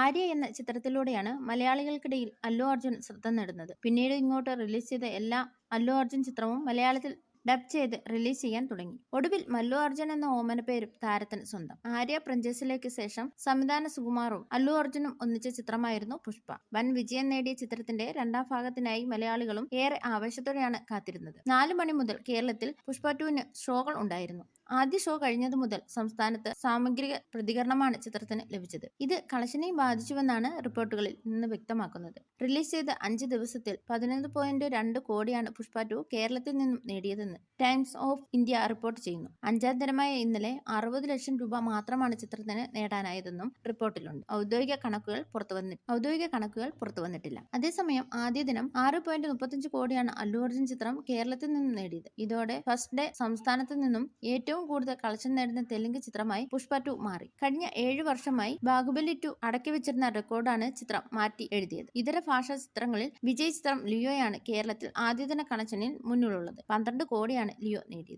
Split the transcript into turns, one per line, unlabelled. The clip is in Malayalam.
ആര്യ എന്ന ചിത്രത്തിലൂടെയാണ് മലയാളികൾക്കിടയിൽ അല്ലു അർജുൻ ശ്രദ്ധ നേടുന്നത്. പിന്നീട് ഇങ്ങോട്ട് റിലീസ് ചെയ്ത എല്ലാ അല്ലു അർജുൻ ചിത്രവും മലയാളത്തിൽ ഡബ് ചെയ്ത് റിലീസ് ചെയ്യാൻ തുടങ്ങി. ഒടുവിൽ മല്ലു അർജുൻ എന്ന ഓമനപ്പേരും താരത്തിന് സ്വന്തം. ആര്യ പ്രിൻസസിലേക്ക് ശേഷം സംവിധാന സുകുമാറും അല്ലു അർജുനും ഒന്നിച്ച ചിത്രമായിരുന്നു പുഷ്പ. വൻ വിജയം നേടിയ ചിത്രത്തിന്റെ രണ്ടാം ഭാഗത്തിനായി മലയാളികളും ഏറെ ആവേശത്തോടെയാണ് കാത്തിരുന്നത്. 4 മണി മുതൽ കേരളത്തിൽ പുഷ്പ 2-ന് ഷോകൾ ഉണ്ടായിരുന്നു. ആദ്യ ഷോ കഴിഞ്ഞതു മുതൽ സംസ്ഥാനത്ത് സാമഗ്രിക പ്രതികരണമാണ് ചിത്രത്തിന് ലഭിച്ചത്. ഇത് കളക്ഷനെയും ബാധിച്ചുവെന്നാണ് റിപ്പോർട്ടുകളിൽ നിന്ന് വ്യക്തമാക്കുന്നത്. റിലീസ് ചെയ്ത 5 ദിവസത്തിൽ 11.2 കോടിയാണ് പുഷ്പ 2 കേരളത്തിൽ നിന്നും നേടിയതെന്ന് ടൈംസ് ഓഫ് ഇന്ത്യ റിപ്പോർട്ട് ചെയ്യുന്നു. 5ാം ദിനമായ ഇന്നലെ 60 ലക്ഷം രൂപ മാത്രമാണ് ചിത്രത്തിന് നേടാനായതെന്നും റിപ്പോർട്ടിലുണ്ട്. ഔദ്യോഗിക കണക്കുകൾ പുറത്തുവന്നിട്ടില്ല. അതേസമയം ആദ്യ ദിനം 6.35 കോടിയാണ് അല്ലു അർജുൻ ചിത്രം കേരളത്തിൽ നിന്നും നേടിയത്. ഇതോടെ ഫസ്റ്റ് ഡേ സംസ്ഥാനത്ത് നിന്നും ഏറ്റവും കൂടുതൽ കളക്ഷൻ നേടുന്ന തെലുങ്ക് ചിത്രമായി പുഷ്പ 2 മാറി. കഴിഞ്ഞ 7 വർഷമായി ബാഹുബലി 2 അടക്കി വെച്ചിരുന്ന റെക്കോർഡാണ് ചിത്രം മാറ്റി എഴുതിയത്. ഇതര ഭാഷാ ചിത്രങ്ങളിൽ വിജയ് ചിത്രം ലിയോയാണ് കേരളത്തിൽ ആദ്യദിന കളക്ഷനിൽ മുന്നിലുള്ളത്. 12 കോടിയാണ് ലിയോ നേടിയത്.